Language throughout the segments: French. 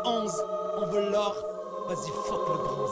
11, on veut l'or, vas-y fuck le bronze.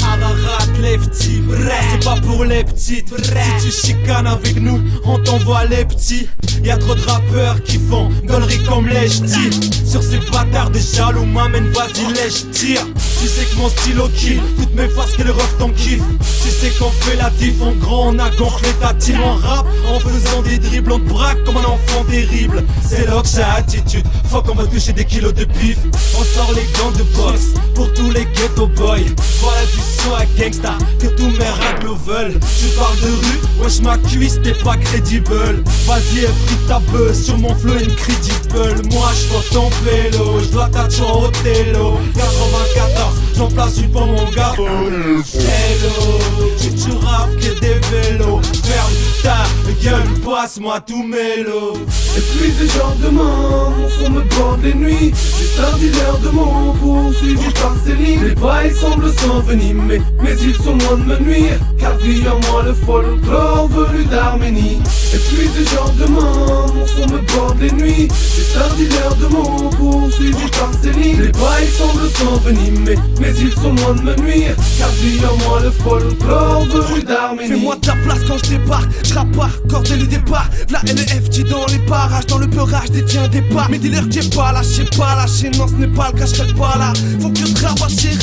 Ararat, lefty, c'est pas pour les petites. Si tu chicanes avec nous, on t'envoie les petits. Y'a trop de rappeurs qui font gaulerie comme les ch'tis. Sur ces bâtards de jaloux, m'amène, vas-y lèche, tire. Tu sais que mon stylo kill, toutes mes faces que le ref t'en kiffe. Tu sais qu'on fait la diff, en grand on a gonflé ta team. En rap, en faisant des dribbles, on te braque comme un enfant terrible. C'est là que j'ai attitude, fuck on va toucher des kilos de bif. On sort les gants de boxe, pour tous les ghetto boys. Voilà du son à gangsta, que tous mes raglos veulent. Tu parles de rue, wesh ma cuisse t'es pas crédible. Vas-y effrite ta buzz, sur mon flow incredible. Moi j'vois ton vélo, j'dois t'attendre en Othello. 94, j'en place une pour mon gars. Hello, tu rappes que des vélos. Ferme ta gueule, passe-moi tout mélo. Et puis des gens demandent, mon son me borde les nuits. Juste un dealer de mots poursuivi par Céline. Les bails semblent s'envenimer, mais ils sont loin de me nuire. Car vit en moi le folklore venu d'Arménie. Et puis des gens demandent, mon son me borde les nuits. Juste un dealer de mots poursuivi par Céline. Les bails semblent s'envenimer, mais ils sont loin de me nuire. Car vit en moi le folklore venu d'Arménie. Fais-moi de ta place quand je débarque, je rappe pas, corps dès le départ. La LFT dans les parages, dans le peurage détient des parts. Mes dealers qui est pas lâché, non ce n'est pas le cas, je serai pas là. Faut que je rabâcher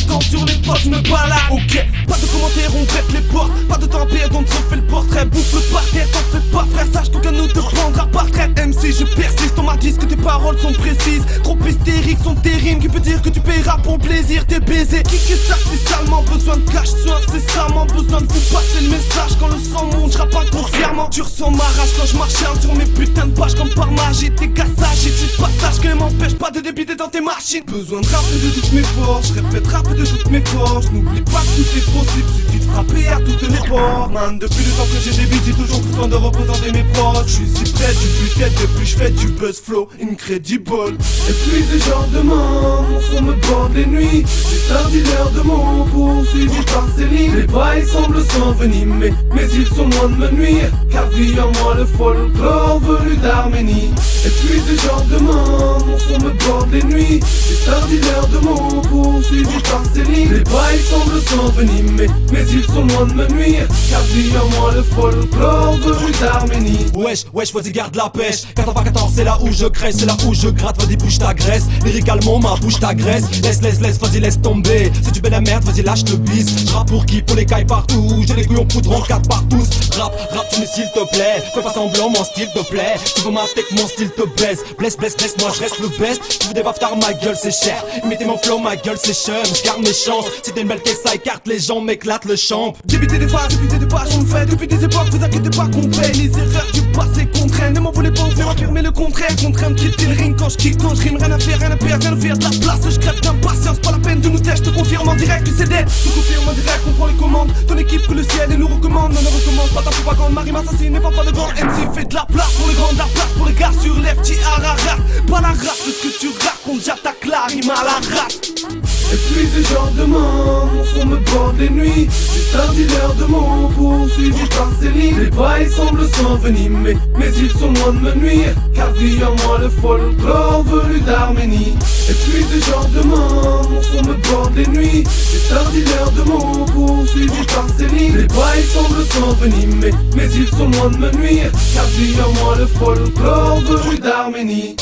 quand sur les potes je me balade. Ok, pas de commentaires, on prête les portes. Pas de temps à perdre, on te refait le portrait. Bouffe le parquet, t'en fais pas frère, sache qu'aucun nous te prendra par trait. MC je persiste, on m'a dit que tes paroles sont précises. Trop hystériques sont tes rimes, qui peut dire que tu paieras pour le plaisir, t'es baisé. Qui ça, c'est salement besoin de cash, soit incessamment besoin de vous passer le message. Quand le sang monte, je rappe inconsciemment. Tu ressens ma rage quand je m'acharne sur mes putains de pages comme par magie. T'es cassage et tu passage que m'empêche pas de débiter dans tes machines. Besoin de rapper de toutes mes forces, je répète rapper de toutes mes forces. N'oublie pas que tout est possible, suffit de frapper à toutes les portes. Man, depuis le temps que j'ai des beats, j'ai toujours besoin de représenter mes proches. Je suis si près du but, depuis je fais du buzz flow incredible. Et puis des gens demandent, mon son me borde les nuits. Juste un dealer de mots poursuivi par Céline. Les bails semblent s'envenimer, mais ils sont loin de me nuire. Car vit en moi le folklore venu d'Arménie. Et puis des gens demandent, mon son me borde les nuits. Juste un dealer de mots poursuivi par Céline. Les bails semblent s'envenimer, mais ils sont loin de me nuire. Car vit en moi le folklore venu d'Arménie. Wesh, vas-y garde la pêche. 94 c'est là où je crèche, c'est là où je gratte, vas-y bouge ta graisse. Lyricalement ma bouche t'agresse. Laisse, vas-y laisse tomber. Si tu fais la merde, vas-y lâche le bis. J'rappe pour qui? Pour les cailles partout. J'ai les couilles en poudre en 4 par tous. Rap, tu me s'il te plaît. Fais pas semblant, mon style te plaît. Tu veux ma tech, mon style te baisse. Blesse, moi je reste le best. Tu veux des baftard, ma gueule c'est cher. Imitez mon flow, ma gueule c'est chum. J'garde mes chances. Si t'es une belle caisse, ça écarte les gens, m'éclate le champ. Débiter des phases, épuiser des pages, on le fait depuis des époques, vous inquiétez pas qu'on paye. Les erreurs du passé contraignent, ne m'en voulez pas, on veut affirmer le contraire. Contraint de quitter le ring quand je kick, quand je rime, rien à faire, rien à perdre, rien à faire de la place. Je crève d'impatience, pas la peine de nous taire, je te confirme en direct, tu sais d'être. Je te confirme en direct, on prend les commandes. Ton équipe que le ciel et nous recommande, non, ne recommence pas ta propagande. Marie m'assassine, n'est pas de bande, MC fait de la place pour les grands, de la place pour les gars sur lefty Ararat. Pas la rate, de ce que tu racontes, j'attaque la rime à la rate. Et puis des gens demandent, mon son me borde les nuits. Juste un dealer de mots poursuivi par Céline. Les bails semblent s'envenimer, mais ils sont loin de me nuire. Car vit en moi le folklore venu d'Arménie. Et puis des gens demandent, mon son me borde les nuits. Juste un dealer de mots poursuivi par Céline. Les bails semblent s'envenimer, mais ils sont loin de me nuire. Car vit en moi le folklore venu d'Arménie.